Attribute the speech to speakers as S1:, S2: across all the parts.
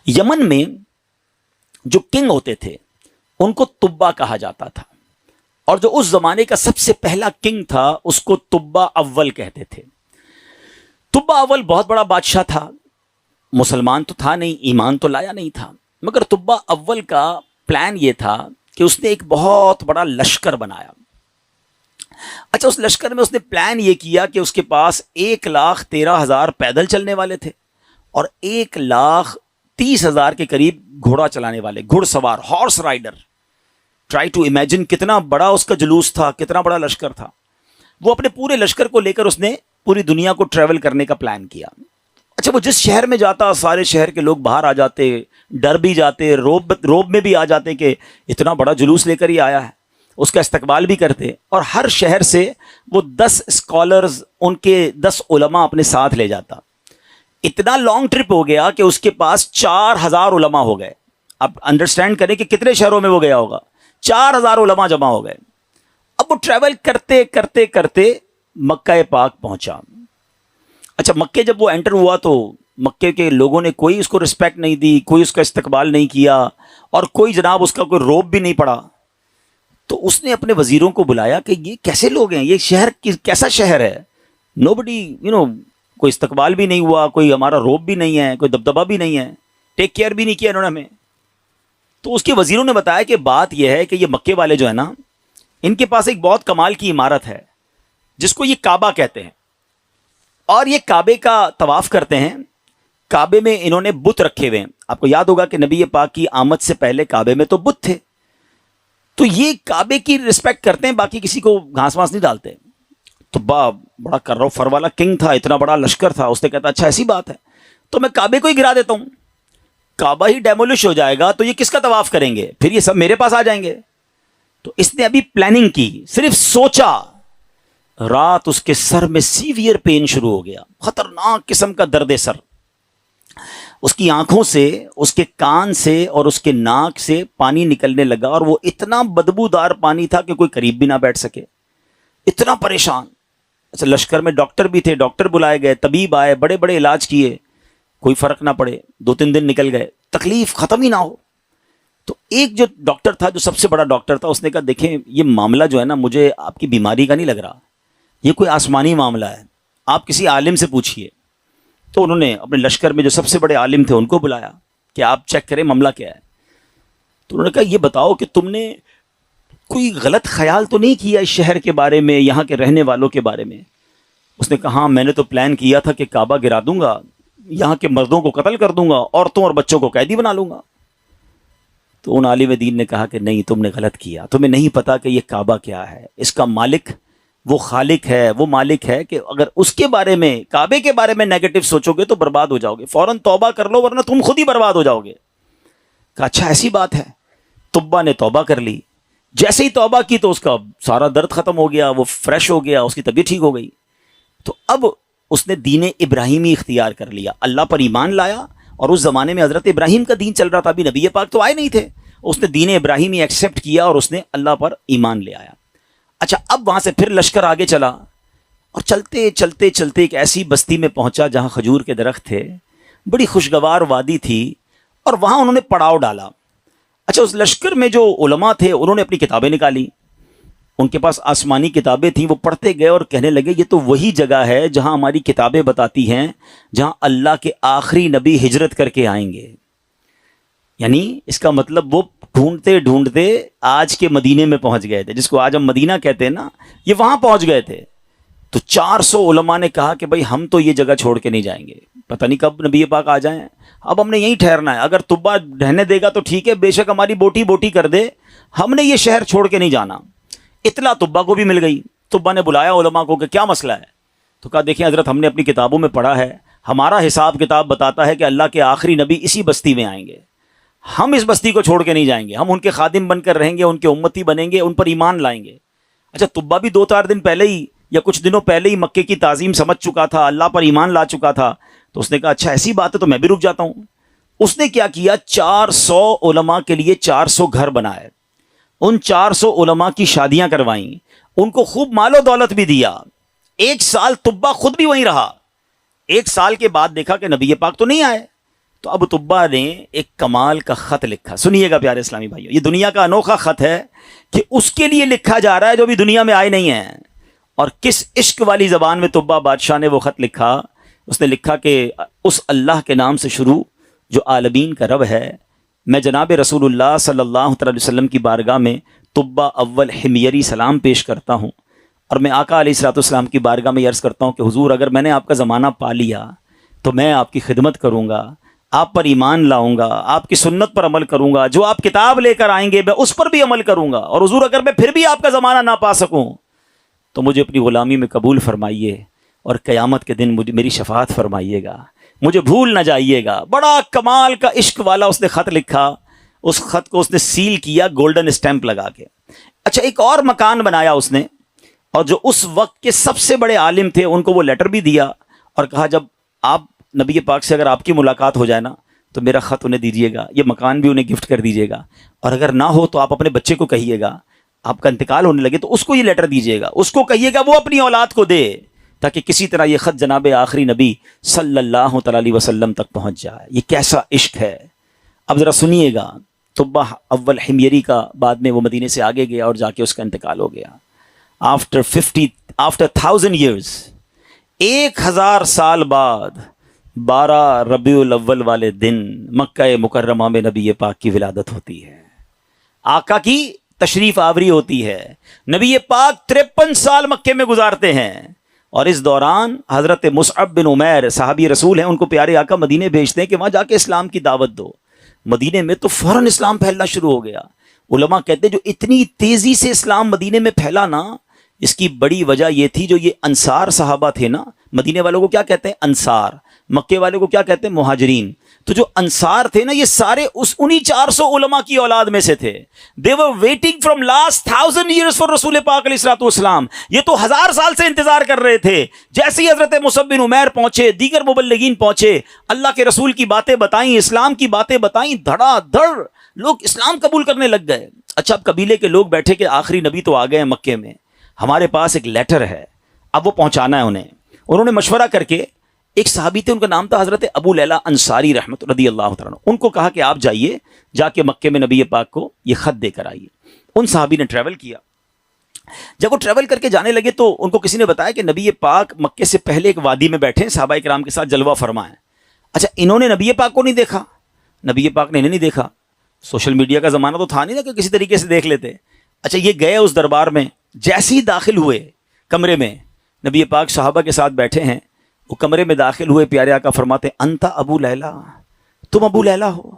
S1: یمن میں جو کنگ ہوتے تھے ان کو تبا کہا جاتا تھا، اور جو اس زمانے کا سب سے پہلا کنگ تھا اس کو تبا اول کہتے تھے۔ تبا اول بہت بڑا بادشاہ تھا، مسلمان تو تھا نہیں، ایمان تو لایا نہیں تھا، مگر تبا اول کا پلان یہ تھا کہ اس نے ایک بہت بڑا لشکر بنایا۔ اچھا، اس لشکر میں اس نے پلان یہ کیا کہ اس کے پاس 1,13,000 پیدل چلنے والے تھے اور 1,30,000 کے قریب گھوڑا چلانے والے، گھڑ سوار، horse rider. Try to imagine کتنا بڑا اس کا جلوس تھا، کتنا بڑا لشکر تھا۔ وہ اپنے پورے لشکر کو لے کر اس نے پوری دنیا کو ٹریول کرنے کا پلان کیا۔ اچھا، وہ جس شہر میں جاتا سارے شہر کے لوگ باہر آ جاتے، ڈر بھی جاتے، روب میں بھی آ جاتے کہ اتنا بڑا جلوس لے کر ہی آیا ہے، اس کا استقبال بھی کرتے، اور ہر شہر سے وہ 10 اسکالرز، ان کے 10 علماء اپنے ساتھ لے جاتا۔ اتنا لانگ ٹرپ ہو گیا کہ اس کے پاس 4,000 علماء ہو گئے۔ اب انڈرسٹینڈ کریں کہ کتنے شہروں میں وہ گیا ہوگا، 4,000 علماء جمع ہو گئے۔ اب وہ ٹریول کرتے کرتے کرتے مکہ پاک پہنچا۔ اچھا، مکے جب وہ انٹر ہوا تو مکے کے لوگوں نے کوئی اس کو رسپیکٹ نہیں دی، کوئی اس کا استقبال نہیں کیا، اور کوئی جناب اس کا کوئی روب بھی نہیں پڑا۔ تو اس نے اپنے وزیروں کو بلایا کہ یہ کیسے لوگ ہیں، یہ شہر کیسا شہر ہے، نو بڈی کوئی استقبال بھی نہیں ہوا، کوئی ہمارا روب بھی نہیں ہے، کوئی دبدبہ بھی نہیں ہے، ٹیک کیئر بھی نہیں کیا انہوں نے ہمیں۔ تو اس کے وزیروں نے بتایا کہ بات یہ ہے کہ یہ مکے والے جو ہے نا، ان کے پاس ایک بہت کمال کی عمارت ہے جس کو یہ کعبہ کہتے ہیں، اور یہ کعبے کا طواف کرتے ہیں۔ کعبے میں انہوں نے بت رکھے ہوئے ہیں۔ آپ کو یاد ہوگا کہ نبی پاک کی آمد سے پہلے کعبے میں تو بت تھے، تو یہ کعبے کی رسپیکٹ کرتے ہیں، باقی کسی کو گھاس واس نہیں ڈالتے۔ تو بڑا کرو فر والا کنگ تھا، اتنا بڑا لشکر تھا، اس نے کہتا اچھا ایسی بات ہے تو میں کعبے کو ہی گرا دیتا ہوں، کعبہ ہی ڈیمولش ہو جائے گا تو یہ کس کا طواف کریں گے، پھر یہ سب میرے پاس آ جائیں گے۔ تو اس نے ابھی پلاننگ کی، صرف سوچا، رات اس کے سر میں سیویئر پین شروع ہو گیا، خطرناک قسم کا درد سر۔ اس کی آنکھوں سے، اس کے کان سے اور اس کے ناک سے پانی نکلنے لگا، اور وہ اتنا بدبودار پانی تھا کہ کوئی قریب بھی نہ بیٹھ سکے، اتنا پریشان۔ اچھا، لشکر میں ڈاکٹر بھی تھے، ڈاکٹر بلائے گئے، طبیب آئے، بڑے بڑے علاج کیے، کوئی فرق نہ پڑے، 2-3 دن نکل گئے، تکلیف ختم ہی نہ ہو۔ تو ایک جو ڈاکٹر تھا، جو سب سے بڑا ڈاکٹر تھا، اس نے کہا دیکھیں یہ معاملہ جو ہے نا، مجھے آپ کی بیماری کا نہیں لگ رہا، یہ کوئی آسمانی معاملہ ہے، آپ کسی عالم سے پوچھیے۔ تو انہوں نے اپنے لشکر میں جو سب سے بڑے عالم تھے ان کو بلایا کہ آپ چیک کریں معاملہ کیا ہے۔ تو انہوں نے کہا یہ بتاؤ کہ تم نے کوئی غلط خیال تو نہیں کیا اس شہر کے بارے میں، یہاں کے رہنے والوں کے بارے میں؟ اس نے کہا ہاں، میں نے تو پلان کیا تھا کہ کعبہ گرا دوں گا، یہاں کے مردوں کو قتل کر دوں گا، عورتوں اور بچوں کو قیدی بنا لوں گا۔ تو ان عالم دین نے کہا کہ نہیں، تم نے غلط کیا، تمہیں نہیں پتا کہ یہ کعبہ کیا ہے، اس کا مالک وہ خالق ہے، وہ مالک ہے کہ اگر اس کے بارے میں، کعبے کے بارے میں نیگیٹو سوچو گے تو برباد ہو جاؤ گے، فوراً توبہ کر لو ورنہ تم خود ہی برباد ہو جاؤ گے۔ کہا اچھا ایسی بات ہے۔ تبا نے توبہ کر لی، جیسے ہی توبہ کی تو اس کا سارا درد ختم ہو گیا، وہ فریش ہو گیا، اس کی طبیعت ٹھیک ہو گئی۔ تو اب اس نے دین ابراہیمی اختیار کر لیا، اللہ پر ایمان لایا، اور اس زمانے میں حضرت ابراہیم کا دین چل رہا تھا، ابھی نبی پاک تو آئے نہیں تھے، اس نے دین ابراہیمی ایکسیپٹ کیا اور اس نے اللہ پر ایمان لے آیا۔ اچھا، اب وہاں سے پھر لشکر آگے چلا، اور چلتے چلتے چلتے ایک ایسی بستی میں پہنچا جہاں کھجور کے درخت تھے، بڑی خوشگوار وادی تھی، اور وہاں انہوں نے پڑاؤ ڈالا۔ اچھا، اس لشکر میں جو علماء تھے انہوں نے اپنی کتابیں نکالی، ان کے پاس آسمانی کتابیں تھیں، وہ پڑھتے گئے اور کہنے لگے یہ تو وہی جگہ ہے جہاں ہماری کتابیں بتاتی ہیں جہاں اللہ کے آخری نبی ہجرت کر کے آئیں گے۔ یعنی اس کا مطلب وہ ڈھونڈتے ڈھونڈتے آج کے مدینے میں پہنچ گئے تھے، جس کو آج ہم مدینہ کہتے ہیں نا، یہ وہاں پہنچ گئے تھے۔ تو 400 علماء نے کہا کہ بھائی ہم تو یہ جگہ چھوڑ کے نہیں جائیں گے، پتہ نہیں کب نبی پاک آ جائیں، اب ہم نے یہیں ٹھہرنا ہے، اگر تبا رہنے دے گا تو ٹھیک ہے، بے شک ہماری بوٹی بوٹی کر دے، ہم نے یہ شہر چھوڑ کے نہیں جانا۔ اطلاع تبا کو بھی مل گئی، تبا نے بلایا علماء کو کہ کیا مسئلہ ہے؟ تو کہا دیکھیں حضرت، ہم نے اپنی کتابوں میں پڑھا ہے، ہمارا حساب کتاب بتاتا ہے کہ اللہ کے آخری نبی اسی بستی میں آئیں گے، ہم اس بستی کو چھوڑ کے نہیں جائیں گے، ہم ان کے خادم بن کر رہیں گے، ان کے امتی بنیں گے، ان پر ایمان لائیں گے۔ اچھا، تبا بھی 2-4 دن پہلے ہی یا کچھ دنوں پہلے ہی مکے کی تعظیم سمجھ چکا تھا، اللہ پر ایمان لا چکا تھا، تو اس نے کہا اچھا ایسی بات ہے تو میں بھی رک جاتا ہوں۔ اس نے کیا کیا، 400 علماء کے لیے 400 گھر بنائے، ان 400 علماء کی شادیاں کروائیں، ان کو خوب مال و دولت بھی دیا۔ 1 سال تبا خود بھی وہیں رہا، 1 سال کے بعد دیکھا کہ نبی پاک تو نہیں آئے، تو ابو طبا نے ایک کمال کا خط لکھا. سنیے گا پیارے اسلامی بھائیو، یہ دنیا کا انوکھا خط ہے کہ اس کے لیے لکھا جا رہا ہے جو بھی دنیا میں آئے نہیں ہیں. اور کس عشق والی زبان میں طبا بادشاہ نے وہ خط لکھا. اس نے لکھا کہ اس اللہ کے نام سے شروع جو عالمین کا رب ہے. میں جناب رسول اللہ صلی اللہ تعالی وسلم کی بارگاہ میں طبا اول حمیری سلام پیش کرتا ہوں، اور میں آقا علیہ الصلوۃ والسلام کی بارگاہ میں عرض کرتا ہوں کہ حضور اگر میں نے آپ کا زمانہ پا لیا تو میں آپ کی خدمت کروں گا، آپ پر ایمان لاؤں گا، آپ کی سنت پر عمل کروں گا، جو آپ کتاب لے کر آئیں گے میں اس پر بھی عمل کروں گا. اور حضور اگر میں پھر بھی آپ کا زمانہ نہ پا سکوں تو مجھے اپنی غلامی میں قبول فرمائیے، اور قیامت کے دن مجھے میری شفاعت فرمائیے گا، مجھے بھول نہ جائیے گا. بڑا کمال کا عشق والا اس نے خط لکھا. اس خط کو اس نے سیل کیا گولڈن اسٹیمپ لگا کے. اچھا، ایک اور مکان بنایا اس نے، اور جو اس وقت کے سب سے بڑے عالم تھے ان کو وہ لیٹر بھی دیا اور کہا جب آپ نبی پاک سے اگر آپ کی ملاقات ہو جائے نا تو میرا خط انہیں دیجیے گا، یہ مکان بھی انہیں گفٹ کر دیجیے گا، اور اگر نہ ہو تو آپ اپنے بچے کو کہیے گا، آپ کا انتقال ہونے لگے تو اس کو یہ لیٹر دیجیے گا، اس کو کہیے گا وہ اپنی اولاد کو دے، تاکہ کسی طرح یہ خط جناب آخری نبی صلی اللہ تعالی علیہ وسلم تک پہنچ جائے. یہ کیسا عشق ہے. اب ذرا سنیے گا. طبا اول حمیری کا بعد میں وہ مدینے سے آگے گیا اور جا کے اس کا انتقال ہو گیا. آفٹر 1000 years، 1000 سال بعد 12 ربیع الاول والے دن مکہ مکرمہ میں نبی پاک کی ولادت ہوتی ہے، آقا کی تشریف آوری ہوتی ہے. نبی پاک 53 سال مکے میں گزارتے ہیں، اور اس دوران حضرت مصعب بن عمیر صحابی رسول ہیں، ان کو پیارے آقا مدینے بھیجتے ہیں کہ وہاں جا کے اسلام کی دعوت دو. مدینے میں تو فوراً اسلام پھیلنا شروع ہو گیا. علماء کہتے ہیں جو اتنی تیزی سے اسلام مدینے میں پھیلا نا، اس کی بڑی وجہ یہ تھی جو یہ انصار صحابہ تھے نا. مدینے والوں کو کیا کہتے ہیں؟ انصار. مکے والوں کو کیا کہتے ہیں؟ مہاجرین. تو جو انصار تھے نا یہ سارے انہی 400 علماء کی اولاد میں سے تھے. they were waiting from last 1000 years for رسول پاک علیہ الصلوۃ والسلام. یہ تو 1000 سال سے انتظار کر رہے تھے. جیسے ہی حضرت مصعب بن عمیر پہنچے، دیگر مبلغین پہنچے، اللہ کے رسول کی باتیں بتائیں، اسلام کی باتیں بتائیں، دھڑا دھڑ لوگ اسلام قبول کرنے لگ گئے. اچھا، اب قبیلے کے لوگ بیٹھے کہ آخری نبی تو آ گئے ہیں مکے میں، ہمارے پاس ایک لیٹر ہے، اب وہ پہنچانا ہے انہیں. انہوں نے مشورہ کر کے، ایک صحابی تھے ان کا نام تھا حضرت ابو لیلہ انصاری رحمۃ رضی اللہ تعالیٰ عنہ، ان کو کہا کہ آپ جائیے، جا کے مکے میں نبی پاک کو یہ خط دے کر آئیے. ان صحابی نے ٹریول کیا. جب وہ ٹریول کر کے جانے لگے تو ان کو کسی نے بتایا کہ نبی پاک مکے سے پہلے ایک وادی میں بیٹھے ہیں، صحابہ کرام کے ساتھ جلوہ فرما ہے. اچھا، انہوں نے نبی پاک کو نہیں دیکھا، نبی پاک نے انہیں نہیں دیکھا. سوشل میڈیا کا زمانہ تو تھا نہیں نا کہ کسی طریقے سے دیکھ لیتے. اچھا، یہ گئے اس دربار میں، جیسے ہی داخل ہوئے کمرے میں، نبی پاک صحابہ کے ساتھ بیٹھے ہیں، وہ کمرے میں داخل ہوئے، پیارے آقا فرماتے انت ابو لیلہ، تم ابو لیلہ ہو.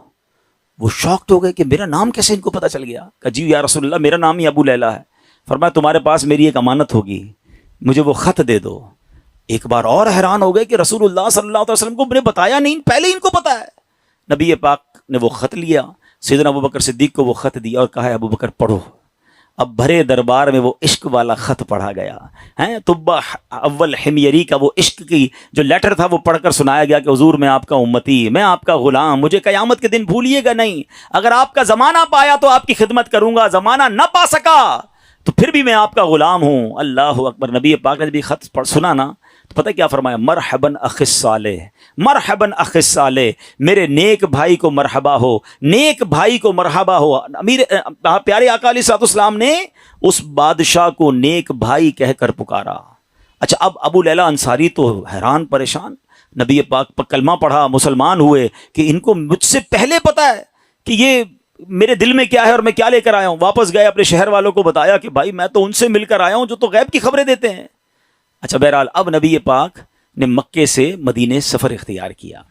S1: وہ شاکڈ ہو گئے کہ میرا نام کیسے ان کو پتہ چل گیا. کہ جی یا رسول اللہ، میرا نام ہی ابو لیلہ ہے. فرمایا تمہارے پاس میری ایک امانت ہوگی، مجھے وہ خط دے دو. ایک بار اور حیران ہو گئے کہ رسول اللہ صلی اللہ علیہ وسلم کو نے بتایا نہیں، پہلے ان کو پتا ہے. نبی پاک نے وہ خط لیا، سیدنا ابوبکر صدیق کو وہ خط دیا اور کہا ابوبکر پڑھو. اب بھرے دربار میں وہ عشق والا خط پڑھا گیا ہے. طبا اول حمیری کا وہ عشق کی جو لیٹر تھا وہ پڑھ کر سنایا گیا کہ حضور میں آپ کا امتی، میں آپ کا غلام، مجھے قیامت کے دن بھولیے گا نہیں. اگر آپ کا زمانہ پایا تو آپ کی خدمت کروں گا، زمانہ نہ پا سکا تو پھر بھی میں آپ کا غلام ہوں. اللہ اکبر. نبی پاک نے بھی خط پڑھ سنا نا تو پتہ کیا فرمایا؟ مرحباً اخ الصالح، مرحباً اخ الصالح، میرے نیک بھائی کو مرحبا ہو، نیک بھائی کو مرحبا ہو. امیر پیارے آقا علیہ الصلوۃ والسلام نے اس بادشاہ کو نیک بھائی کہہ کر پکارا. اچھا، اب ابو لیلہ انصاری تو حیران پریشان، نبی پاک پر کلمہ پڑھا، مسلمان ہوئے کہ ان کو مجھ سے پہلے پتہ ہے کہ یہ میرے دل میں کیا ہے اور میں کیا لے کر آیا ہوں. واپس گئے، اپنے شہر والوں کو بتایا کہ بھائی میں تو ان سے مل کر آیا ہوں جو تو غیب کی خبریں دیتے ہیں. اچھا، بہرحال اب نبی پاک نے مکے سے مدینے سفر اختیار کیا.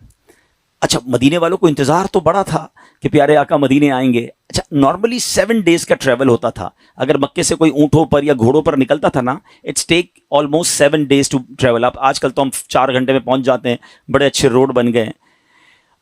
S1: اچھا، مدینے والوں کو انتظار تو بڑا تھا کہ پیارے آقا مدینے آئیں گے. اچھا، نارملی 7 days کا ٹریول ہوتا تھا. اگر مکے سے کوئی اونٹوں پر یا گھوڑوں پر نکلتا تھا نا، it's take almost 7 days to travel. اب آج کل تو ہم 4 گھنٹے میں پہنچ جاتے ہیں، بڑے اچھے روڈ بن گئے ہیں.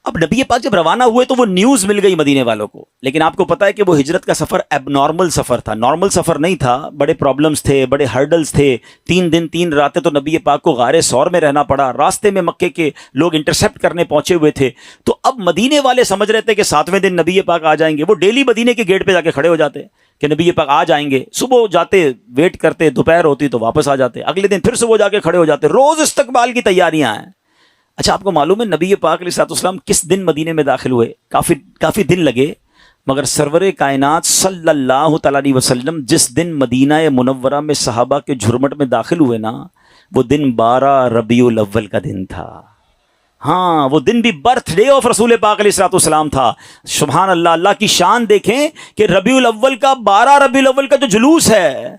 S1: اب نبی پاک جب روانہ ہوئے تو وہ نیوز مل گئی مدینے والوں کو. لیکن آپ کو پتا ہے کہ وہ ہجرت کا سفر اب نارمل سفر تھا، نارمل سفر نہیں تھا. بڑے پرابلمز تھے، بڑے ہرڈلز تھے. 3 دن 3 راتیں تو نبی پاک کو غار ثور میں رہنا پڑا. راستے میں مکے کے لوگ انٹرسیپٹ کرنے پہنچے ہوئے تھے. تو اب مدینے والے سمجھ رہے تھے کہ 7ویں دن نبی پاک آ جائیں گے. وہ ڈیلی مدینے کے گیٹ پہ جا کے کھڑے ہو جاتے کہ نبی پاک آ جائیں گے. صبح جاتے، ویٹ کرتے، دوپہر ہوتی تو واپس آ جاتے. اگلے دن پھر صبح جا کے کھڑے ہو جاتے. روز استقبال کی تیاریاں ہیں. اچھا آپ کو معلوم ہے نبی پاک علیہ الصلوۃ والسلام کس دن مدینے میں داخل ہوئے؟ کافی دن لگے، مگر سرور کائنات صلی اللہ تعالیٰ علیہ وسلم جس دن مدینہ منورہ میں صحابہ کے جھرمٹ میں داخل ہوئے نا، وہ دن 12 ربیع الاول کا دن تھا۔ ہاں وہ دن بھی برتھ ڈے آف رسول پاک علیہ الصلوۃ والسلام تھا۔ سبحان اللہ، اللہ کی شان دیکھیں کہ ربیع الاول کا 12 ربیع الاول کا جو جلوس ہے،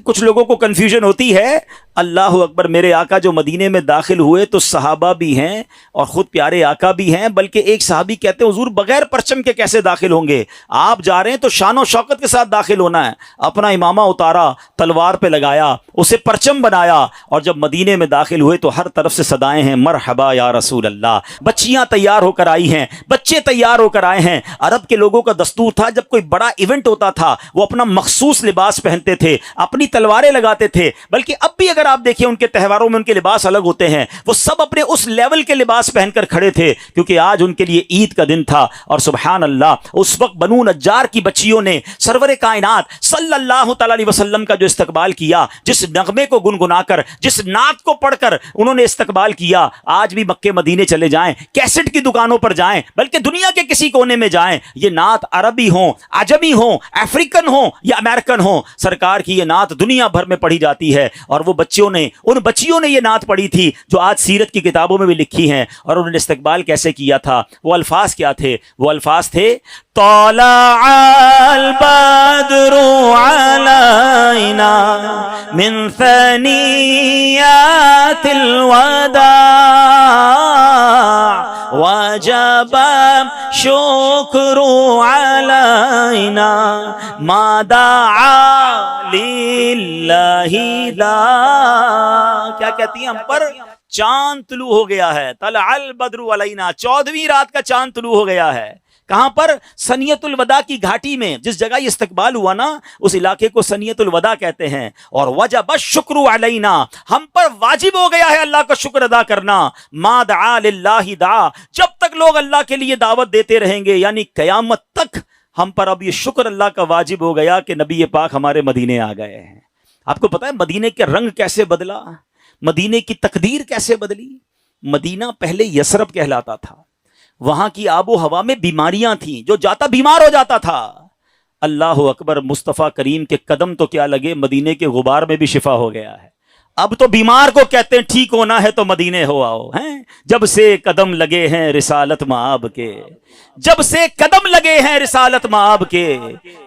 S1: کچھ لوگوں کو کنفیوژن ہوتی ہے۔ اللہ اکبر، میرے آقا جو مدینے میں داخل ہوئے تو صحابہ بھی ہیں اور خود پیارے آقا بھی ہیں، بلکہ ایک صحابی کہتے ہیں حضور بغیر پرچم کے کیسے داخل ہوں گے؟ آپ جا رہے ہیں تو شان و شوکت کے ساتھ داخل ہونا ہے۔ اپنا امامہ اتارا، تلوار پہ لگایا، اسے پرچم بنایا، اور جب مدینے میں داخل ہوئے تو ہر طرف سے صدائیں ہیں مرحبا یا رسول اللہ۔ بچیاں تیار ہو کر آئی ہیں، بچے تیار ہو کر آئے ہیں۔ عرب کے لوگوں کا دستور تھا جب کوئی بڑا ایونٹ ہوتا تھا وہ اپنا مخصوص لباس پہنتے تھے، اپنی تلواریں لگاتے تھے، بلکہ اب بھی اگر آپ دیکھیں ان کے تہواروں میں ان کے لباس الگ ہوتے ہیں، وہ سب اپنے اس لیول کے لباس پہن کر کھڑے تھے، کیونکہ آج ان کے لیے عید کا دن تھا۔ اور سبحان اللہ، اس وقت بنو نجار کی بچیوں نے سرور کائنات صلی اللہ تعالی علیہ وسلم کا جو استقبال کیا، جس نغمے کو گنگنا کر، جس نعت کو پڑھ کر انہوں نے استقبال کیا، آج بھی مکے مدینے چلے جائیں، کیسٹ کی دکانوں پر جائیں، بلکہ دنیا کے کسی کونے میں جائیں، یہ نعت عربی ہوں، عجمی ہوں، افریقن ہوں یا امریکن ہوں، سرکار کی یہ نعت دنیا بھر میں پڑھی جاتی ہے۔ اور وہ ان بچیوں نے یہ نعت پڑھی تھی جو آج سیرت کی کتابوں میں بھی لکھی ہیں، اور انہوں نے استقبال کیسے کیا تھا، وہ الفاظ کیا تھے؟ وہ الفاظ تھے طلع البدر علینا من ثنیات الوداع وجب شکر علینا ما دعا للہ لا۔ کیا کہتی ہیں ہم پر؟ چاند طلوع ہو گیا ہے، طلع البدر علینا، 14ویں رات کا چاند طلوع ہو گیا ہے۔ کہاں پر؟ سنیت الوداع کی گھاٹی میں، جس جگہ یہ استقبال ہوا نا اس علاقے کو سنیت الوداع کہتے ہیں۔ اور وجب الشکر علینا، ہم پر واجب ہو گیا ہے اللہ کا شکر ادا کرنا۔ ما دعا للہ دعا، جب تک لوگ اللہ کے لیے دعوت دیتے رہیں گے، یعنی قیامت تک ہم پر اب یہ شکر اللہ کا واجب ہو گیا کہ نبی پاک ہمارے مدینے آ گئے ہیں۔ آپ کو پتہ ہے مدینے کے رنگ کیسے بدلا، مدینے کی تقدیر کیسے بدلی؟ مدینہ پہلے یثرب کہلاتا تھا، وہاں کی آب و ہوا میں بیماریاں تھیں، جو جاتا بیمار ہو جاتا تھا۔ اللہ اکبر، مصطفیٰ کریم کے قدم تو کیا لگے، مدینے کے غبار میں بھی شفا ہو گیا ہے۔ اب تو بیمار کو کہتے ہیں ٹھیک ہونا ہے تو مدینے ہو آؤ، ہیں جب سے قدم لگے ہیں رسالت مآب کے، جب سے قدم لگے ہیں رسالت مآب کے،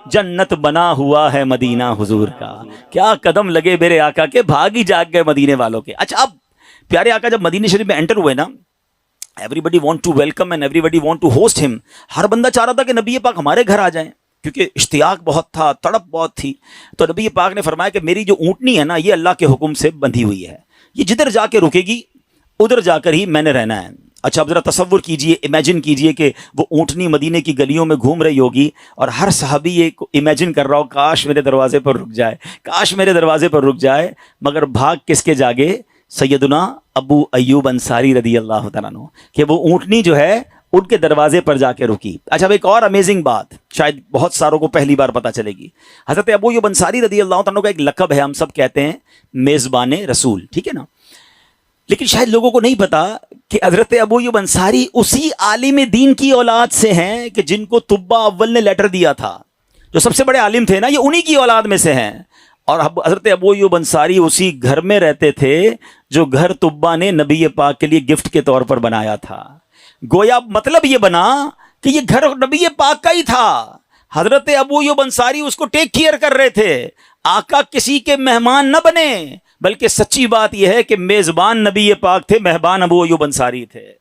S1: جنت بنا ہوا ہے مدینہ حضور کا۔ کیا قدم لگے میرے آقا کے، بھاگ ہی جاگ گئے مدینے والوں کے۔ اچھا، اب پیارے آقا جب مدینہ شریف میں انٹر ہوئے نا، everybody want to welcome and everybody want to host ہم۔ ہر بندہ چاہ رہا تھا کہ نبی پاک ہمارے گھر آ جائیں، کیونکہ اشتیاق بہت تھا، تڑپ بہت تھی۔ تو نبی پاک نے فرمایا کہ میری جو اونٹنی ہے نا، یہ اللہ کے حکم سے بندھی ہوئی ہے، یہ جدھر جا کے رکے گی ادھر جا کر ہی میں نے رہنا ہے۔ اچھا اب ذرا تصور کیجئے، امیجن کیجئے کہ وہ اونٹنی مدینے کی گلیوں میں گھوم رہی ہوگی اور ہر صحابی یہ امیجن کر رہا ہو کاش میرے دروازے پر رک جائے، کاش میرے دروازے پر رک جائے۔ مگر بھاگ کس کے جاگے؟ سیدنا ابو ایوب انصاری رضی اللہ تعالیٰ عنہ، کہ وہ اونٹنی جو ہے ان کے دروازے پر جا کے رکی۔ اچھا اب ایک اور امیزنگ بات شاید بہت ساروں کو پہلی بار پتہ چلے گی، حضرت ابو ایوب انصاری رضی اللہ تعالیٰ عنہ کا ایک لقب ہے، ہم سب کہتے ہیں میزبان رسول، ٹھیک ہے نا؟ لیکن شاید لوگوں کو نہیں پتا کہ حضرت ابو ایوب انصاری اسی عالم دین کی اولاد سے ہیں کہ جن کو طبہ اول نے لیٹر دیا تھا، جو سب سے بڑے عالم تھے نا، یہ انہی کی اولاد میں سے ہیں۔ اور حضرت ابو ایوب انصاری اسی گھر میں رہتے تھے جو گھر طبہ نے نبی پاک کے لیے گفٹ کے طور پر بنایا تھا۔ گویا مطلب یہ بنا کہ یہ گھر نبی پاک کا ہی تھا، حضرت ابو ایوب انصاری اس کو ٹیک کیئر کر رہے تھے۔ آقا کسی کے مہمان نہ بنے، بلکہ سچی بات یہ ہے کہ میزبان نبی پاک تھے، مہمان ابو ایوب انصاری تھے۔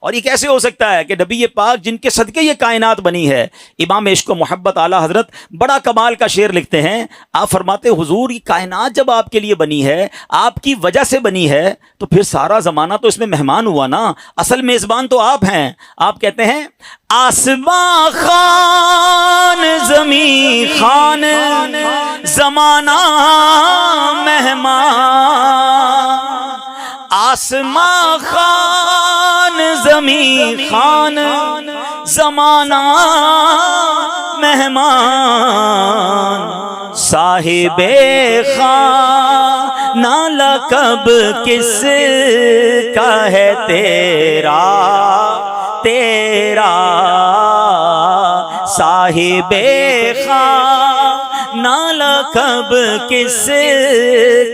S1: اور یہ کیسے ہو سکتا ہے کہ نبی پاک جن کے صدقے یہ کائنات بنی ہے؟ امام عشق و محبت اعلیٰ حضرت بڑا کمال کا شعر لکھتے ہیں، آپ فرماتے حضور یہ کائنات جب آپ کے لیے بنی ہے، آپ کی وجہ سے بنی ہے، تو پھر سارا زمانہ تو اس میں مہمان ہوا نا، اصل میزبان تو آپ ہیں۔ آپ کہتے ہیں آسمان خان زمین خان زمانہ مہمان، آسمان خان زمین خان زمانہ مہمان، صاحب خان نالا کب کس کا ہے تیرا تیرا صاحب خواہ، نالا کب کس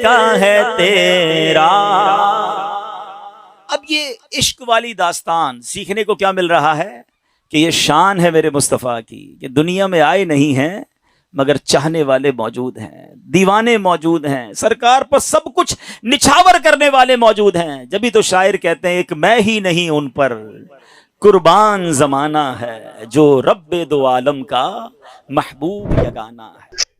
S1: کا ہے تیرا۔ اب یہ عشق والی داستان سیکھنے کو کیا مل رہا ہے کہ یہ شان ہے میرے مصطفیٰ کی کہ دنیا میں آئے نہیں ہیں مگر چاہنے والے موجود ہیں، دیوانے موجود ہیں، سرکار پر سب کچھ نچھاور کرنے والے موجود ہیں۔ جبھی تو شاعر کہتے ہیں ایک میں ہی نہیں ان پر قربان زمانہ ہے، جو رب دو عالم کا محبوب یگانہ ہے۔